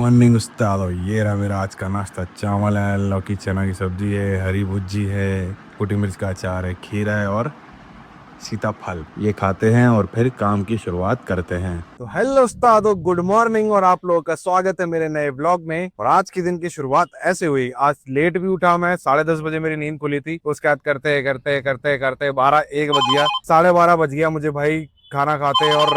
Morning उस्ताद। और ये रहा मेरा आज का नाश्ता। चावल है, लौकी चना की सब्जी है, हरी भुजी है, कुटी मिर्च का अचार है, खीरा है और सीताफल। ये खाते हैं और फिर काम की शुरुआत करते हैं। तो हेलो उस्तादो, गुड मॉर्निंग और आप लोगों का स्वागत है मेरे नए ब्लॉग में। और आज की दिन की शुरुआत ऐसे हुई। आज लेट भी उठा मैं, 10:30 बजे मेरी नींद खुली थी। उसके बाद करते करते करते करते 12-1 बज गया, 12:30 बज गया मुझे भाई खाना खाते और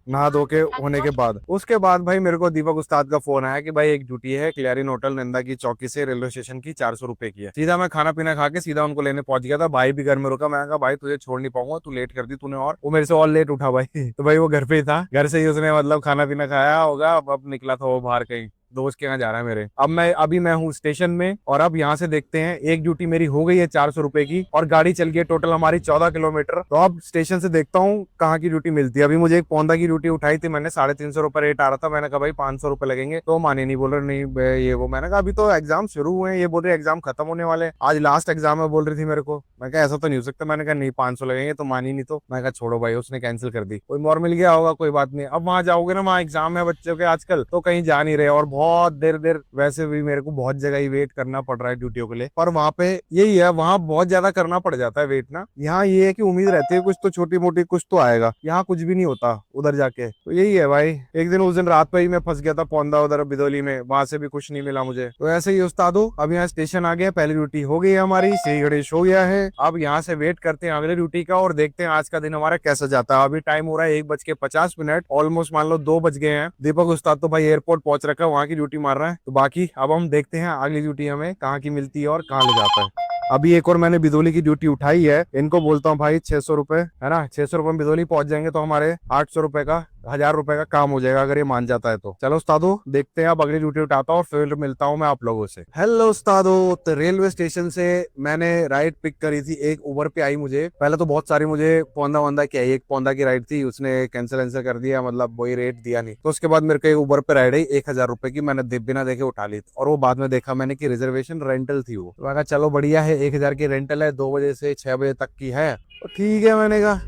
नहा धो के होने के बाद। उसके बाद भाई मेरे को दीपक उस्ताद का फोन आया कि भाई एक ड्यूटी है क्लियरिन होटल नंदा की चौकी से रेलवे स्टेशन की, 400 रुपए की है। सीधा मैं खाना पीना खा के सीधा उनको लेने पहुंच गया था। भाई भी घर में रुका। मैंने कहा भाई तुझे छोड़ नहीं पाऊंगा, तू लेट कर दी तूने। और वो मेरे से और लेट उठा भाई तो भाई वो घर पे ही था। घर से ही उसने मतलब खाना पीना खाया होगा। अब निकला था वो बाहर कहीं दोस्त के यहाँ जा रहा है मेरे। अभी मैं हूँ स्टेशन में और अब यहाँ से देखते हैं। एक ड्यूटी मेरी हो गई है 400 रुपए की और गाड़ी चल गई है टोटल हमारी 14 किलोमीटर। तो अब स्टेशन से देखता हूँ कहाँ की ड्यूटी मिलती है। अभी मुझे एक पौंदा की ड्यूटी उठाई थी मैंने, 350 रुपए रेट आ रहा था। मैंने कहा भाई 500 रुपए लगेंगे, तो माने नहीं, बोल रहे नहीं ये वो। मैंने कहा अभी तो एग्जाम शुरू हुए हैं, ये बोल रहे एग्जाम खत्म होने वाले हैं, आज लास्ट एग्जाम है बोल रही थी मेरे को। मैं कहा ऐसा तो नहीं हो सकता। मैंने कहा नहीं 500 लगेंगे, तो मानी नहीं। तो मैं कहा छोड़ो भाई, उसने कैंसिल कर दी। कोई और मिल गया होगा, कोई बात नहीं। अब वहां जाओगे ना, वहाँ एग्जाम है बच्चों के आजकल, तो कहीं जा नहीं रहे और बहुत देर देर वैसे भी मेरे को बहुत जगह ही वेट करना पड़ रहा है ड्यूटियों के लिए। पर वहां पे यही है, वहां बहुत ज्यादा करना पड़ जाता है वेट ना। यहाँ ये है कि उम्मीद रहती है कुछ तो छोटी मोटी कुछ तो आएगा, यहाँ कुछ भी नहीं होता उधर जाके। तो यही है भाई। एक दिन उस दिन रात पे ही मैं फंस गया था पौंदा उधर बिदौली में, वहां से भी कुछ नहीं मिला मुझे। तो ऐसे ही उस्तादो, अब यहाँ स्टेशन आ गया, पहली ड्यूटी हो गई है हमारी, श्री गणेश हो गया है। अब यहाँ से वेट करते हैं अगले ड्यूटी का और देखते हैं आज का दिन हमारा कैसा जाता है। अभी टाइम हो रहा है 1:50, ऑलमोस्ट मान लो 2 बज गए हैं। दीपक उस्ताद तो भाई एयरपोर्ट पहुंच रखा है, वहां की ड्यूटी मार रहा है। तो बाकी अब हम देखते हैं अगली ड्यूटी हमें कहाँ की मिलती है और कहाँ ले जाता है। अभी एक और मैंने बिदोली की ड्यूटी उठाई है। इनको बोलता हूँ भाई 600 रुपए है ना, 600 रुपए में बिदोली पहुंच जाएंगे तो हमारे 800 रुपए का 1000 रुपए का काम हो जाएगा अगर ये मान जाता है तो। चलो उस्तादो देखते हैं, अब अगली ड्यूटी उठाता हूँ और फिर मिलता हूँ मैं आप लोगों से। हेलो उस्तादो, तो रेलवे स्टेशन से मैंने राइड पिक करी थी, एक उबर पे आई मुझे। पहले तो बहुत सारी मुझे पौंदा वौंदा की आई, एक पौंदा की राइड थी, उसने कैंसिल वैंसिल कर दिया, मतलब वही रेट दिया नहीं। तो उसके बाद मेरे को एक उबर पे राइड आई 1000 रुपए की, मैंने बिना देखे उठा ली। और वो बाद में देखा मैंने कि रिजर्वेशन रेंटल थी वो। तो मैं कहा चलो बढ़िया है, 1000 की रेंटल है, 2 बजे से 6 बजे तक की है, तो ठीक है। मैंने कहा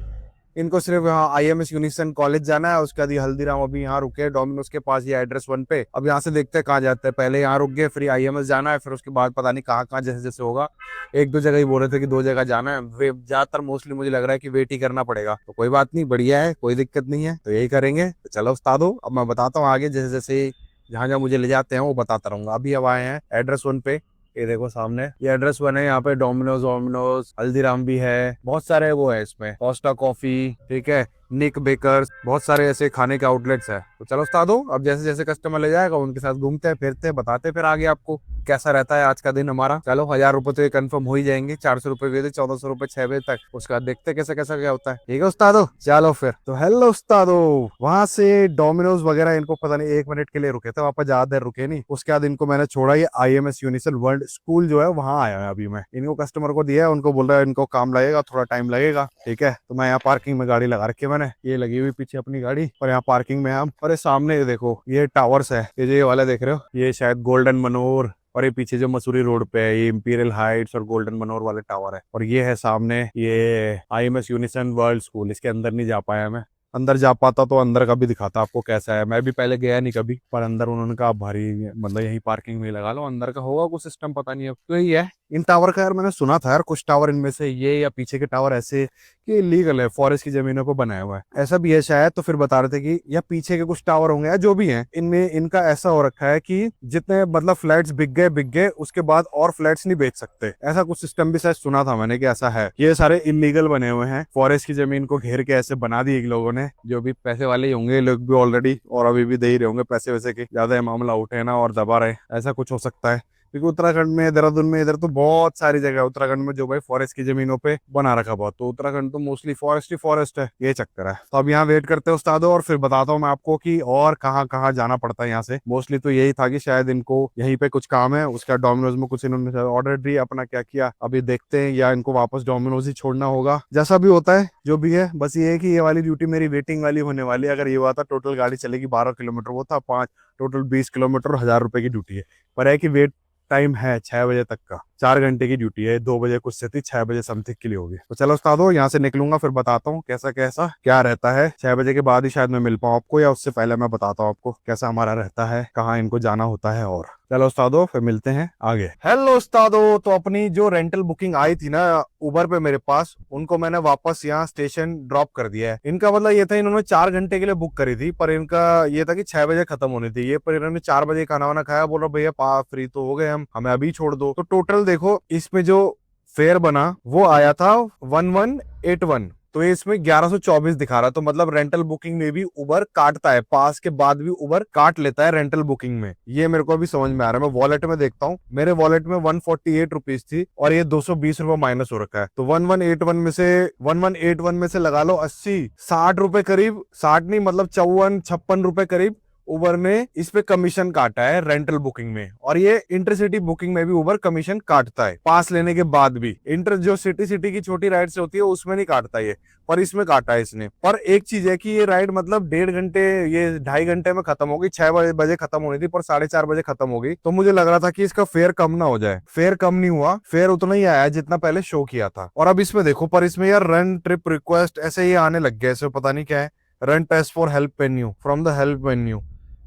इनको सिर्फ यहाँ IMS यूनिसन कॉलेज जाना है, उसके बाद ये हल्दीराम अभी यहाँ रुके डोमिनोज के पास, ये एड्रेस 1 पे। अब यहाँ से देखते हैं कहाँ जाते हैं। पहले यहाँ रुक गए, फिर IMS जाना है, फिर उसके बाद पता नहीं कहाँ कहाँ जैसे जैसे होगा। एक दो जगह ही बोल रहे थे कि 2 जगह जाना है। ज्यादातर मोस्टली मुझे लग रहा है कि वेट ही करना पड़ेगा। तो कोई बात नहीं, बढ़िया है, कोई दिक्कत नहीं है, तो यही करेंगे। तो चलो उस्ताद हो, अब मैं बताता हूँ आगे जैसे जैसे जहाँ जहाँ मुझे ले जाते हैं वो बताता रहूंगा। अभी अब आए हैं एड्रेस 1 पे। ये देखो सामने ये एड्रेस 1 है। यहाँ पे डोमिनोज वोमिनोज हल्दीराम भी है, बहुत सारे वो है इसमें, कोस्टा कॉफी, ठीक है, निक बेकर्स, बहुत सारे ऐसे खाने के आउटलेट्स है। तो चलो उस्ताद हो, अब जैसे जैसे कस्टमर ले जाएगा उनके साथ घूमते हैं फिरते हैं, बताते हैं फिर आगे आपको कैसा रहता है आज का दिन हमारा। चलो 1000 रुपए तो ये कंफर्म हो ही जाएंगे, 400 रुपए भी थे, 1400 रुपए 6 बजे तक। उसके बाद देखते हैं कैसे कैसा क्या होता है। ठीक है उस्ताद हो, चलो फिर। तो हेलो उस्ताद हो, वहां से डोमिनोज वगैरह इनको पता नहीं 1 मिनट के लिए रुके थे, वहां पर ज्यादा देर रुके नहीं। उसके बाद इनको मैंने छोड़ा, ये IMS यूनिसन वर्ल्ड स्कूल जो है वहां आया है अभी मैं। इनको कस्टमर को दिया है, उनको बोल रहा है इनको काम लगेगा, थोड़ा टाइम लगेगा, ठीक है। तो मैं यहाँ पार्किंग में गाड़ी लगा रखी है मैंने, ये लगी हुई पीछे अपनी गाड़ी, और यहाँ पार्किंग में हम। और ये सामने ये देखो ये टावर्स है, ये जो ये वाला देख रहे हो, ये शायद गोल्डन मनोर। और ये पीछे जो मसूरी रोड पे है ये इंपीरियल हाइट्स और गोल्डन मनोर वाले टावर है। और ये है सामने ये IMS यूनिसन वर्ल्ड स्कूल। इसके अंदर नहीं जा पाया मैं, अंदर जा पाता तो अंदर का भी दिखाता आपको कैसा है। मैं भी पहले गया नहीं कभी, पर अंदर उन्होंने कहा भारी, मतलब यही पार्किंग में लगा लो, अंदर का होगा कुछ सिस्टम पता नहीं। अब तो यही है इन टावर का। यार मैंने सुना था यार कुछ टावर इनमें से ये या पीछे के टावर ऐसे कि इलीगल है, फॉरेस्ट की जमीनों पर बनाया हुआ है, ऐसा भी है शायद। तो फिर बता रहे थे कि या पीछे के कुछ टावर होंगे या जो भी हैं, इनमें इनका ऐसा हो रखा है कि जितने मतलब फ्लैट्स बिक गए उसके बाद और फ्लैट्स नहीं बेच सकते, ऐसा कुछ सिस्टम भी शायद सुना था मैंने कि ऐसा है। ये सारे इलीगल बने हुए हैं, फॉरेस्ट की जमीन को घेर के ऐसे बना दी लोगों ने। जो भी पैसे वाले ही होंगे लोग भी ऑलरेडी, और अभी भी दे ही रहे होंगे पैसे वैसे के, ज्यादा ये मामला उठे ना और दबा रहे, ऐसा कुछ हो सकता है। क्योंकि उत्तराखंड में, देहरादून में, इधर तो बहुत सारी जगह है उत्तराखंड में जो भाई फॉरेस्ट की जमीनों पे बना रखा बहुत। तो उत्तराखंड तो मोस्टली फॉरेस्ट ही फॉरेस्ट है, ये चक्कर है। तो अब यहाँ वेट करते हैं उस्तादो, और फिर बताता हूँ मैं आपको कि और कहाँ कहाँ जाना पड़ता है यहाँ से। मोस्टली तो यही था कि शायद इनको यहीं पे कुछ काम है, उसका डोमिनोज में कुछ इन्होंने ऑर्डर दिया, अपना क्या किया अभी देखते हैं, या इनको वापस डोमिनोज ही छोड़ना होगा, जैसा भी होता है जो भी है। बस ये है कि ये वाली ड्यूटी मेरी वेटिंग वाली होने वाली है। अगर ये हुआ था टोटल गाड़ी चलेगी 12 किलोमीटर, वो था 5, टोटल 20 किलोमीटर, 1000 रुपए की ड्यूटी है। पर है कि वेट टाइम है 6 बजे तक का, 4 घंटे की ड्यूटी है। 2 बजे कुछ से थी, 6 बजे समथिंग के लिए होगी। तो चलो उस्ताद हो, यहाँ से निकलूंगा फिर बताता हूँ कैसा कैसा क्या रहता है। 6 बजे के बाद ही शायद मैं मिल पाऊँ आपको, या उससे पहले मैं बताता हूँ आपको कैसा हमारा रहता है, कहाँ इनको जाना होता है। और चलो उस्तादो फिर मिलते हैं आगे। हेलो उस्तादो, तो अपनी जो रेंटल बुकिंग आई थी ना उबर पे मेरे पास, उनको मैंने वापस यहाँ स्टेशन ड्रॉप कर दिया है। इनका मतलब ये था, इन्होंने 4 घंटे के लिए बुक करी थी, पर इनका ये था कि 6 बजे खत्म होनी थी ये, पर इन्होंने 4 बजे खाना वाना खाया, बोल रहा भैया पा फ्री तो हो गए हम, हमें अभी छोड़ दो। तो टोटल देखो इसमें जो फेयर बना वो आया था 1181। तो ये इसमें 1124 दिखा रहा, तो मतलब रेंटल बुकिंग में भी उबर काटता है, पास के बाद भी उबर काट लेता है रेंटल बुकिंग में। ये मेरे को अभी समझ में आ रहा है। मैं वॉलेट में देखता हूँ, मेरे वॉलेट में 148 रुपीज थी और ये 220 रुपए माइनस हो रखा है। तो 1181 में से लगा लो 80 60 रुपए करीब, 60 नहीं मतलब 54 56 रुपए करीब उबर ने इस पे कमीशन काटा है रेंटल बुकिंग में। और ये इंटरसिटी बुकिंग में भी उबर कमीशन काटता है पास लेने के बाद भी। इंटर जो सिटी सिटी की छोटी राइड से होती है उसमें नहीं काटता ये, पर इसमें काटा है इसने। पर एक चीज है कि ये राइड मतलब 1.5 घंटे, ये 2.5 घंटे में खत्म हो गई। 6 बजे खत्म होनी थी पर 4:30 बजे खत्म हो गई। तो मुझे लग रहा था कि इसका फेयर कम ना हो जाए, फेयर कम नहीं हुआ, फेयर उतना ही आया जितना पहले शो किया था। और अब इसमें देखो, पर इसमें यार रन ट्रिप रिक्वेस्ट ऐसे ही आने लग गया, इसमें पता नहीं क्या है। Run test for help menu from the help menu.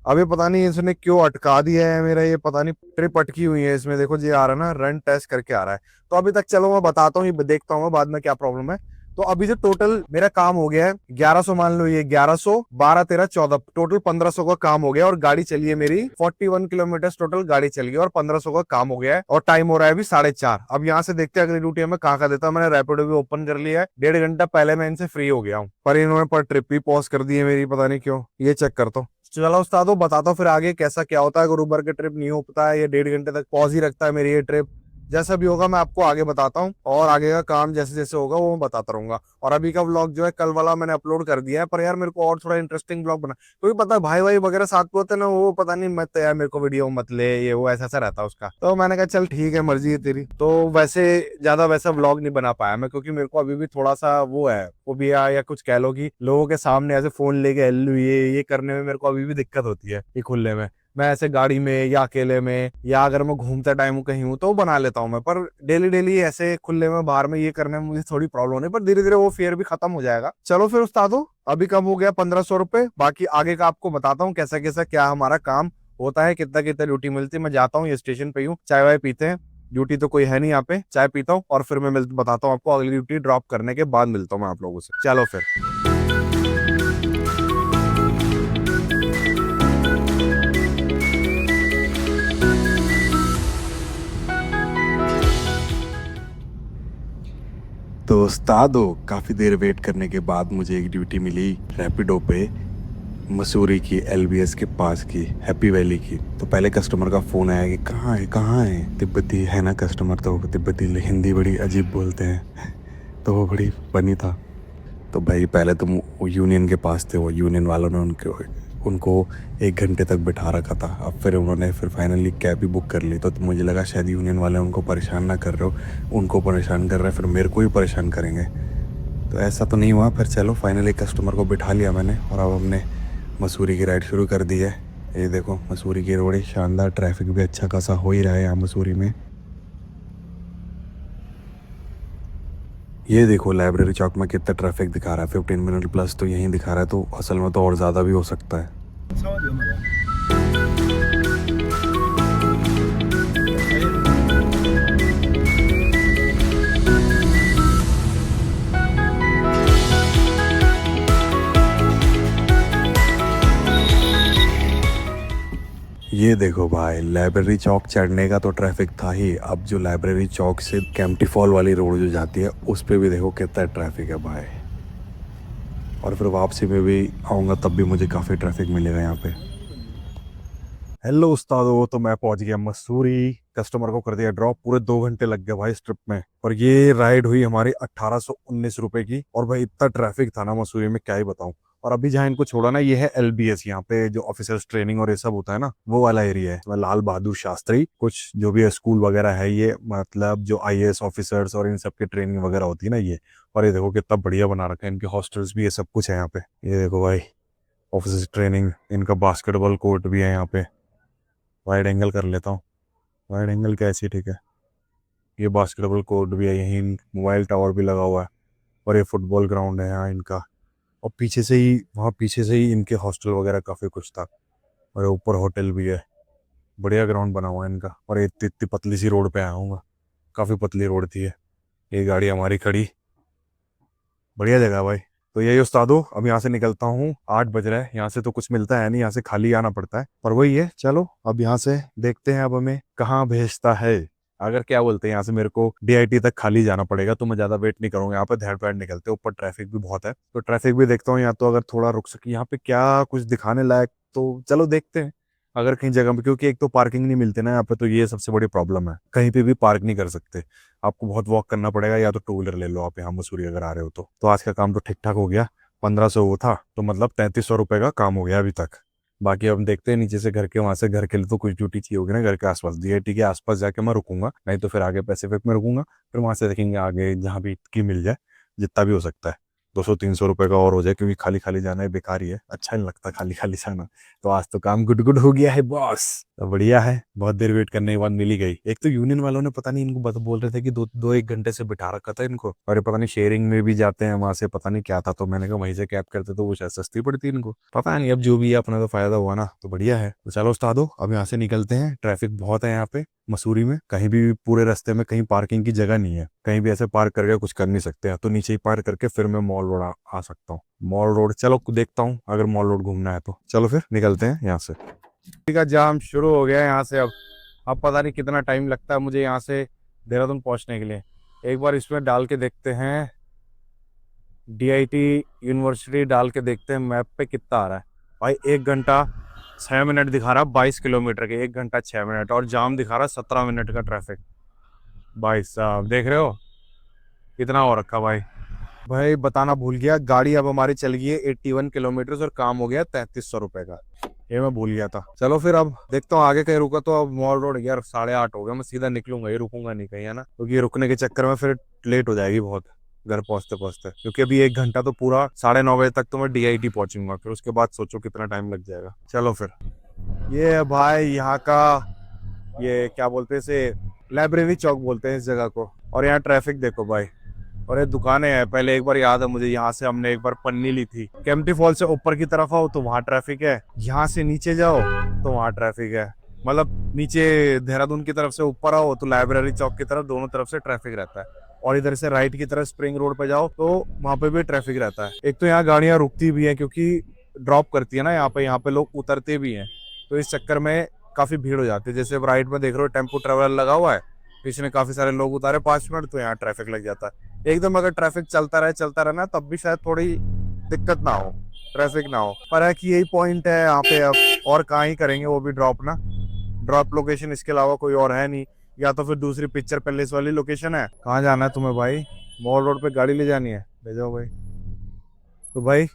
अभी पता नहीं इसने क्यों अटका दिया है मेरा, ये पता नहीं ट्रिप अटकी हुई है इसमें। देखो जी आ रहा है ना, रन टेस्ट करके आ रहा है। तो अभी तक चलो मैं बताता हूँ, ये देखता हूँ बाद में क्या प्रॉब्लम है। तो अभी जो टोटल मेरा काम हो गया है 1100, मान लो ये 1100 12 13 14, टोटल 1500 का काम हो गया। और गाड़ी चली है मेरी 41 किलोमीटर, टोटल गाड़ी चल गई और 1500 का काम हो गया है। और टाइम हो रहा है अभी 4:30। अब यहाँ से देखते हैं अगली ड्यूटी हमें कहाँ का देता है। मैंने रैपिडो भी ओपन कर लिया है, 1.5 घंटा पहले मैं इनसे फ्री हो गया हूँ, पर इन्होंने पर ट्रिप भी पॉज कर दी है मेरी, पता नहीं क्यों। ये चेक करता हूँ। चलो उस्ताद बताता हूँ फिर आगे कैसा क्या होता है अगर उबर के ट्रिप नहीं हो पाता है, ये 1.5 घंटे तक पॉज ही रखता है मेरी ये ट्रिप। जैसा भी होगा मैं आपको आगे बताता हूँ, और आगे का काम जैसे जैसे होगा वो मैं बताता रहूंगा। और अभी का व्लॉग जो है कल वाला मैंने अपलोड कर दिया है, पर यार मेरे को और थोड़ा इंटरेस्टिंग व्लॉग बना, क्योंकि पता है भाई भाई वगैरह साथ में होते ना, वो पता नहीं मत यार मेरे को वीडियो मत ले, ये वो ऐसा ऐसा रहता है उसका। तो मैंने कहा चल ठीक है मर्जी है तेरी। तो वैसे ज्यादा वैसा व्लॉग नहीं बना पाया मैं, क्योंकि मेरे को अभी भी थोड़ा सा वो है, वो भी या कुछ कह लो कि लोगों के सामने ऐसे फोन लेके हेल्लो ये करने में मेरे को अभी भी दिक्कत होती है ये खुलने में। मैं ऐसे गाड़ी में या अकेले में या अगर मैं घूमते टाइम कहीं हूँ तो बना लेता हूँ मैं, पर डेली डेली ऐसे खुले में बाहर में ये करने में मुझे थोड़ी प्रॉब्लम होनी, पर धीरे धीरे वो फेयर भी खत्म हो जाएगा। चलो फिर उस्तादो, अभी कम हो गया 1500 रुपए, बाकी आगे का आपको बताता हूँ कैसा कैसा क्या हमारा काम होता है, कितना कितना ड्यूटी मिलती है। मैं जाता हूँ, ये स्टेशन पे हूँ, चाय वाय पीते हैं, ड्यूटी तो कोई है नहीं यहाँ पे, चाय पीता हूँ और फिर मैं बताता हूँ आपको अगली ड्यूटी ड्रॉप करने के बाद मिलता हूँ मैं आप लोगों से। चलो फिर। तो उस्तादो, काफ़ी देर वेट करने के बाद मुझे एक ड्यूटी मिली रैपिडो पे, मसूरी की एलबीएस के पास की, हैप्पी वैली की। तो पहले कस्टमर का फ़ोन आया कि कहाँ है, तिब्बती है ना कस्टमर, तो तिब्बती हिंदी बड़ी अजीब बोलते हैं तो वो बड़ी फनी था। तो भाई पहले तो वो यूनियन के पास थे, वो यूनियन वालों ने उनको 1 घंटे तक बिठा रखा था। अब फिर उन्होंने फिर फाइनली कैब भी बुक कर ली। तो मुझे लगा शायद यूनियन वाले उनको परेशान ना कर रहे हो, उनको परेशान कर रहे हैं फिर मेरे को ही परेशान करेंगे। तो ऐसा तो नहीं हुआ। फिर चलो फाइनली कस्टमर को बिठा लिया मैंने, और अब हमने मसूरी की राइड शुरू कर दी है। ये देखो मसूरी की रोड शानदार, ट्रैफिक भी अच्छा खासा हो ही रहा है यहाँ मसूरी में। ये देखो लाइब्रेरी चौक में कितना ट्रैफिक दिखा रहा है, 15 मिनट प्लस तो यहीं दिखा रहा है, तो असल में तो और ज़्यादा भी हो सकता है। ये देखो भाई, लाइब्रेरी चौक चढ़ने का तो ट्रैफिक था ही, अब जो लाइब्रेरी चौक से कैंपटी फॉल वाली रोड जो जाती है उस पे भी देखो कितना ट्रैफिक है भाई। और फिर वापसी में भी आऊँगा तब भी मुझे काफ़ी ट्रैफिक मिलेगा यहाँ पे। हेलो उस्तादो, तो मैं पहुंच गया मसूरी, कस्टमर को कर दिया ड्रॉप। पूरे 2 घंटे लग गए भाई इस ट्रिप में, और ये राइड हुई हमारी 1819 रुपए की। और भाई इतना ट्रैफिक था ना मसूरी में, क्या ही बताऊं। और अभी जहाँ इनको छोड़ा ना, ये है एलबीएस, यहाँ पे जो ऑफिसर्स ट्रेनिंग और ये सब होता है ना, वो वाला एरिया है। इसमें लाल बहादुर शास्त्री कुछ जो भी है स्कूल वगैरह है ये, मतलब जो आईएएस ऑफिसर्स और इन सब की ट्रेनिंग वगैरह होती है ना ये। और ये देखो कितना बढ़िया बना रखा है, इनके हॉस्टल्स भी, ये सब कुछ है यहाँ पे। ये देखो भाई ऑफिसर्स ट्रेनिंग, इनका बास्केटबॉल कोर्ट भी है यहाँ पे। वाइड एंगल कर लेता हूँ, वाइड एंगल कैसी, ठीक है। ये बास्केटबॉल कोर्ट भी है, यहीं मोबाइल टावर भी लगा हुआ है, और ये फुटबॉल ग्राउंड है यहाँ इनका। और पीछे से ही, वहाँ पीछे से ही इनके हॉस्टल वगैरह काफ़ी कुछ था, और ऊपर होटल भी है। बढ़िया ग्राउंड बना हुआ है इनका। और ये इतनी इतनी पतली सी रोड पे आया हूँ, काफ़ी पतली रोड थी ये गाड़ी हमारी खड़ी। बढ़िया जगह है भाई। तो यही उस्तादो, अब यहाँ से निकलता हूँ, 8 बज रहा है। यहाँ से तो कुछ मिलता है नहीं, यहाँ से खाली आना पड़ता है, पर वही है। चलो अब यहाँ से देखते हैं अब हमें कहाँ भेजता है। अगर क्या बोलते हैं, यहाँ से मेरे को DIT तक खाली जाना पड़ेगा, तो मैं ज्यादा वेट नहीं करूंगा। यहाँ पे धैड़ पैड़ निकलते हैं, ऊपर ट्रैफिक भी बहुत है, तो ट्रैफिक भी देखता हूँ। यहाँ तो अगर थोड़ा रुक सके, यहाँ पे क्या कुछ दिखाने लायक, तो चलो देखते हैं। अगर कहीं जगह पे, क्योंकि एक तो पार्किंग नहीं मिलती ना यहाँ पे, तो ये सबसे बड़ी प्रॉब्लम है। कहीं पे भी पार्क नहीं कर सकते, आपको बहुत वॉक करना पड़ेगा, या तो टू व्हीलर ले लो आप यहाँ मसूरी अगर आ रहे हो तो आज का काम तो ठीक ठाक हो गया। 1500 वो था, तो मतलब 3300 रुपये का काम हो गया अभी तक। बाकी अब देखते हैं नीचे से घर के, वहां से घर के लिए तो कुछ ड्यूटी चाहिए होगी ना घर के आसपास। DIT के आसपास जाके मैं रुकूंगा, नहीं तो फिर आगे पैसिफिक में रुकूंगा। फिर वहां से देखेंगे आगे जहाँ भी की मिल जाए, जितना भी हो सकता है। 200-300 रुपये का और हो जाए, क्योंकि खाली खाली जाना है बेकार ही है, अच्छा नहीं लगता खाली खाली जाना। तो आज तो काम गुड गुड हो गया है बॉस, तो बढ़िया है। बहुत देर वेट करने के बाद मिली गई। एक तो यूनियन वालों ने पता नहीं इनको बोल रहे थे कि 2-1 घंटे से बिठा रखा था इनको, और ये पता नहीं शेयरिंग में भी जाते हैं वहां से, पता नहीं क्या था। तो मैंने कहा वहीं से कैब करते तो वो शायद सस्ती पड़ती इनको, पता नहीं। अब जो भी है, अपना तो फायदा हुआ ना, तो बढ़िया है। तो चलो उस्तादो, अब यहाँ से निकलते हैं। ट्रैफिक बहुत है यहाँ पे मसूरी में, कहीं भी पूरे रास्ते में कहीं पार्किंग की जगह नहीं है। कहीं भी ऐसे पार्क करके कुछ कर नहीं सकते हैं, तो नीचे ही पार्क करके फिर मैं मॉल रोड आ सकता हूँ। मॉल रोड चलो देखता हूँ, अगर मॉल रोड घूमना है तो चलो फिर निकलते हैं यहाँ से। का जाम शुरू हो गया है यहाँ से। अब पता नहीं कितना टाइम लगता है मुझे यहाँ से देहरादून पहुँचने के लिए। एक बार इसमें डाल के देखते हैं, DIT यूनिवर्सिटी डाल के देखते हैं मैप पे कितना आ रहा है। भाई 1 घंटा 6 मिनट दिखा रहा है, 22 किलोमीटर के 1 घंटा 6 मिनट, और जाम दिखा रहा है 17 मिनट का ट्रैफिक। भाई साहब देख रहे हो कितना हो रखा भाई। भाई बताना भूल गया, गाड़ी अब हमारी चल गई है 81 किलोमीटर, और काम हो गया 3300 रुपए का। ये मैं भूल गया था। चलो फिर अब देखता हूँ आगे कहीं रुका तो। अब मॉल रोड यार 8:30 हो गया, मैं सीधा निकलूंगा, ये रुकूंगा नहीं कहीं, है ना, क्योंकि ये रुकने के चक्कर में फिर लेट हो जाएगी बहुत घर पहुंचते पहुंचते। क्योंकि अभी 1 घंटा तो पूरा 9:30 बजे तक तो मैं DIT पहुंचूंगा, फिर उसके बाद सोचो कितना टाइम लग जाएगा। चलो फिर, ये है भाई यहाँ का, ये क्या बोलते हैं इसे, लाइब्रेरी चौक बोलते हैं इस जगह को। और यहाँ ट्रैफिक देखो भाई, और ये दुकानें हैं। पहले एक बार याद है मुझे, यहाँ से हमने एक बार पन्नी ली थी। केम्प्टी फॉल से ऊपर की तरफ आओ तो वहाँ ट्रैफिक है, यहाँ से नीचे जाओ तो वहाँ ट्रैफिक है। मतलब नीचे देहरादून की तरफ से ऊपर आओ तो लाइब्रेरी चौक की तरफ, दोनों तरफ से ट्रैफिक रहता है। और इधर से राइट की तरफ स्प्रिंग रोड पे जाओ तो वहाँ पे भी ट्रैफिक रहता है। एक तो यहाँ गाड़ियाँ रुकती भी है, क्योंकि ड्रॉप करती है ना यहाँ पे लोग उतरते भी हैं, तो इस चक्कर में काफी भीड़ हो जाती है। जैसे अब राइट में देख रहे हो टेम्पो ट्रेवलर लगा हुआ है, इसमें काफी सारे लोग उतारे 5 मिनट, तो यहाँ ट्रैफिक लग जाता है एकदम। अगर ट्रैफिक चलता रहे ना, तब भी शायद थोड़ी दिक्कत ना हो, ट्रैफिक ना हो। पर है कि यही पॉइंट है यहाँ पे। अब और कहाँ ही करेंगे वो भी ड्रॉप ना, ड्रॉप लोकेशन इसके अलावा कोई और है नहीं। या तो फिर दूसरी पिक्चर पैलेस वाली लोकेशन है। कहाँ जाना है तुम्हें भाई? मॉल रोड पे गाड़ी ले जानी है, ले जाओ भाई। तो भाई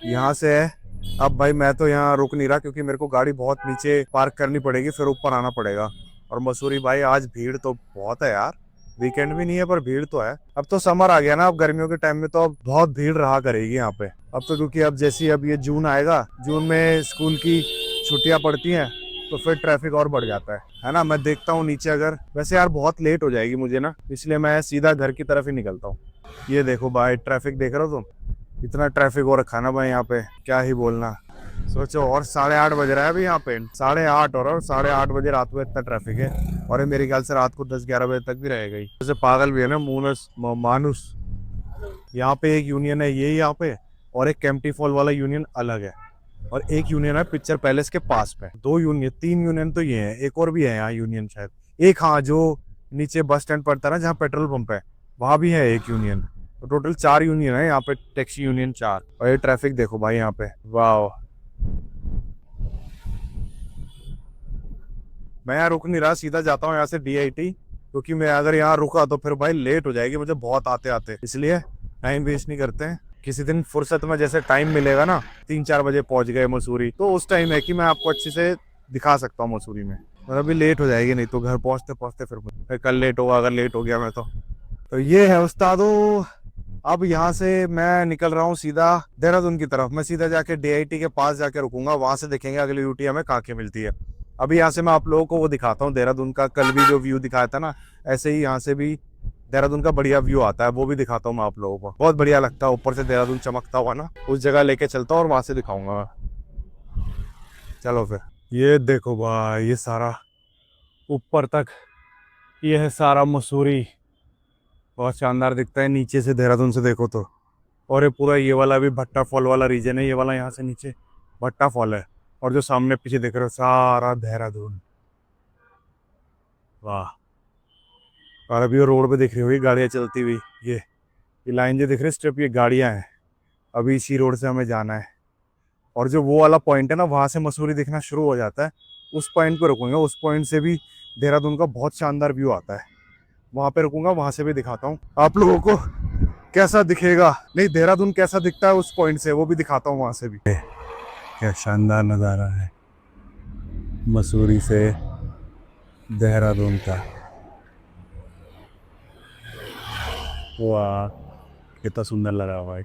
यहाँ से है। अब भाई मैं तो यहाँ रुक नहीं रहा, क्योंकि मेरे को गाड़ी बहुत नीचे पार्क करनी पड़ेगी, फिर ऊपर आना पड़ेगा। और मसूरी भाई आज भीड़ तो बहुत है यार, वीकेंड भी नहीं है पर भीड़ तो है। अब तो समर आ गया ना, अब गर्मियों के टाइम में तो अब बहुत भीड़ रहा करेगी यहाँ पे। अब तो क्योंकि अब जैसी अब ये जून आएगा, जून में स्कूल की छुट्टियां पड़ती हैं, तो फिर ट्रैफिक और बढ़ जाता है ना। मैं देखता हूँ नीचे, अगर वैसे यार बहुत लेट हो जाएगी मुझे ना, इसलिए मैं सीधा घर की तरफ ही निकलता हूँ। ये देखो भाई ट्रैफिक देख रहे हो तुम, इतना ट्रैफिक हो रखा ना भाई यहाँ पे, क्या ही बोलना। सोचो, और 8:30 बज रहा है अभी यहाँ पे, 8:30, और 8:30 बजे रात में इतना ट्रैफिक है। और ये मेरे ख्याल से रात को 10-11 बजे तक भी रहेगा ही। जैसे पागल भी है ना मानुस। यहाँ पे एक यूनियन है ये यहाँ पे, और एक केम्प्टी फॉल वाला यूनियन अलग है, और एक यूनियन है पिक्चर पैलेस के पास में। 3 यूनियन तो ये है, एक और भी है यहाँ यूनियन शायद। एक हाँ, जो नीचे बस स्टैंड पड़ता है ना, जहाँ पेट्रोल पंप है, वहां भी है एक यूनियन। तो टोटल 4 यूनियन है यहाँ पे, टैक्सी यूनियन 4। और ये ट्रैफिक देखो भाई यहाँ पे, वाह। मैं यहाँ रुक नहीं रहा, सीधा जाता हूँ यहाँ से DIT, क्योंकि मैं अगर यहाँ रुका तो फिर भाई लेट हो जाएगी मुझे बहुत आते आते, इसलिए टाइम वेस्ट नहीं करते हैं। किसी दिन फुर्सत में जैसे टाइम मिलेगा ना, 3-4 बजे पहुंच गए मसूरी, तो उस टाइम है कि मैं आपको अच्छे से दिखा सकता हूँ मसूरी में। और अभी लेट हो जाएगी, नहीं तो घर पहुंचते पहुंचते फिर कल लेट होगा, अगर लेट हो गया मैं तो ये है उस्तादो। अब यहाँ से मैं निकल रहा हूँ सीधा देहरादून की तरफ। मैं सीधा जाके DIT के पास जाके रुकूंगा, वहां से देखेंगे अगली ड्यूटी हमें कहाँ की मिलती है। अभी यहाँ से मैं आप लोगों को वो दिखाता हूँ देहरादून का, कल भी जो व्यू दिखाया था ना, ऐसे ही यहाँ से भी देहरादून का बढ़िया व्यू आता है, वो भी दिखाता हूँ मैं आप लोगों को। बहुत बढ़िया लगता है ऊपर से देहरादून चमकता हुआ ना, उस जगह लेके चलता हूँ और वहां से दिखाऊंगा मैं। चलो फिर, ये देखो भाई, ये सारा ऊपर तक, ये है सारा मसूरी। बहुत शानदार दिखता है नीचे से, देहरादून से देखो तो। और ये पूरा ये वाला भी भट्टा फॉल वाला रीजन है, ये वाला यहाँ से नीचे भट्टा फॉल है। और जो सामने पीछे देख रहे हो सारा देहरादून। वाह। और अभी वो रोड पे दिख रही होगी गाड़ियाँ चलती हुई, ये लाइन जो दिख रही है स्ट्रिप, ये गाड़ियाँ हैं। अभी इसी रोड से हमें जाना है। और जो वो वाला पॉइंट है ना, वहां से मसूरी दिखना शुरू हो जाता है। उस पॉइंट पे रुकूंगा, उस पॉइंट से भी देहरादून का बहुत शानदार व्यू आता है। वहां पे रुकूंगा, वहां से भी दिखाता हूँ आप लोगों को कैसा दिखेगा, नहीं देहरादून कैसा दिखता है उस पॉइंट से, वो भी दिखाता हूँ वहां से भी। क्या शानदार नज़ारा है मसूरी से देहरादून का। वाह, कितना सुंदर लग रहा है भाई।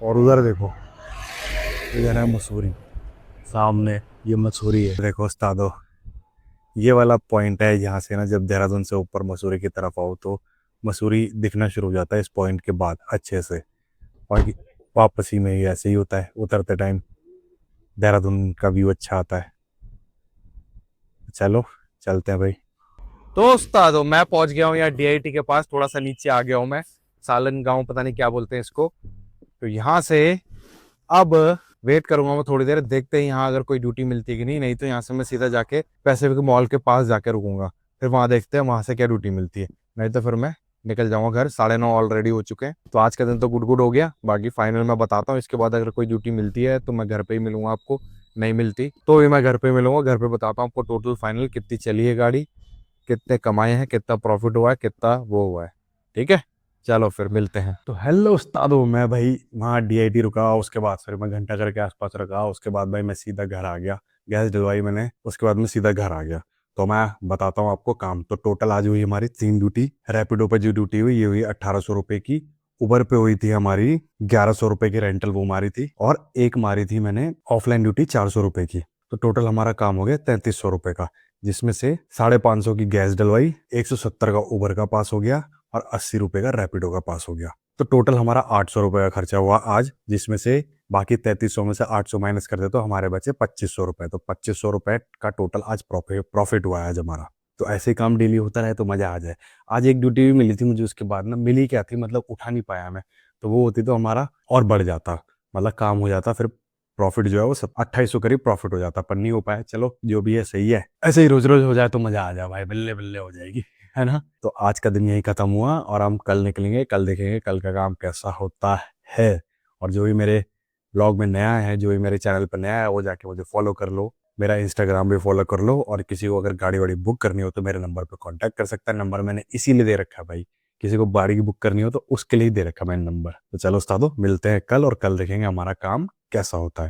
और उधर देखो, इधर है मसूरी, सामने ये मसूरी है। देखो उस्तादो, ये वाला पॉइंट है जहाँ से ना, जब देहरादून से ऊपर मसूरी की तरफ आओ तो मसूरी दिखना शुरू हो जाता है इस पॉइंट के बाद अच्छे से। और वापसी में ही ऐसे ही होता है, उतरते टाइम देहरादून का व्यू अच्छा आता है। चलो चलते हैं भाई। तो उस्तादो, मैं पहुंच गया हूँ यहाँ डीआईटी के पास, थोड़ा सा नीचे आ गया हूँ मैं। सालन गांव पता नहीं क्या बोलते हैं इसको। तो यहाँ से अब वेट करूंगा मैं थोड़ी देर, देखते हैं यहाँ अगर कोई ड्यूटी मिलती है कि नहीं। नहीं तो यहाँ से मैं सीधा जाके पैसिफिक मॉल के पास जाके रुकूंगा, फिर वहां देखते हैं वहां से क्या ड्यूटी मिलती है। नहीं तो फिर मैं निकल जाऊंगा घर, 9:30 ऑलरेडी हो चुके हैं। तो आज का दिन तो गुड गुड हो गया, बाकी फाइनल मैं बताता हूँ। इसके बाद अगर कोई ड्यूटी मिलती है तो मैं घर पे ही मिलूंगा आपको, नहीं मिलती तो भी मैं घर पे मिलूंगा। घर पे बताता हूँ आपको टोटल फाइनल कितनी चली है गाड़ी, कितने कमाए हैं, कितना प्रॉफिट हुआ है, कितना वो हुआ है। ठीक है, चलो फिर मिलते हैं। तो हेलो उस्तादो, मैं भाई वहाँ डीआईटी रुका, उसके बाद फिर मैं घंटा घर के आसपास रखा, उसके बाद भाई मैं सीधा घर आ गया। गैस डलवाई मैंने, उसके बाद मैं सीधा घर आ गया। तो मैं बताता हूँ आपको काम। तो टोटल आज हुई हमारी 3 ड्यूटी। रैपिडो पे जो ड्यूटी हुई, ये हुई 1800 रुपये की। उबर पे हुई थी हमारी 1100 रुपये की, रेंटल वो मारी थी। और एक मारी थी मैंने ऑफलाइन ड्यूटी 400 रुपये की। तो टोटल हमारा काम हो गया 3300 रुपये का, जिसमें से 550 की गैस डलवाई, 170 का उबर का पास हो गया और 80 रुपये का रैपिडो का पास हो गया। तो टोटल हमारा 800 रुपये का खर्चा हुआ आज, जिसमें से बाकी 3300 में से 800 माइनस कर दे तो हमारे बचे 2500 रुपये। तो 2500 रुपये का टोटल आज प्रॉफिट हुआ है आज हमारा। तो ऐसे काम डेली होता रहे तो मजा आ जाए। आज एक ड्यूटी भी मिली थी मुझे, उसके बाद ना मिली क्या थी, मतलब उठा नहीं पाया मैं। तो वो होती तो हमारा और बढ़ जाता, मतलब काम हो जाता, फिर प्रॉफिट जो है वो सब 2800 करीब प्रॉफिट हो जाता, पर नहीं हो पाया। चलो जो भी है सही है, ऐसे ही रोज रोज हो जाए तो मजा आ जाए भाई, बल्ले बल्ले हो जाएगी, है ना। तो आज का दिन यही खत्म हुआ और हम कल निकलेंगे, कल देखेंगे कल का काम कैसा होता है। और जो भी मेरे ब्लॉग में नया है, जो भी मेरे चैनल पर नया है, वो जाके मुझे फॉलो कर लो, मेरा इंस्टाग्राम भी फॉलो कर लो। और किसी को अगर गाड़ी वाड़ी बुक करनी हो तो मेरे नंबर पर कांटेक्ट कर सकता है। नंबर मैंने इसीलिए दे रखा है भाई, किसी को गाड़ी की बुक करनी हो तो उसके लिए ही दे रखा मैंने नंबर। तो चलो उस्तादो, मिलते हैं कल और कल देखेंगे हमारा काम कैसा होता है।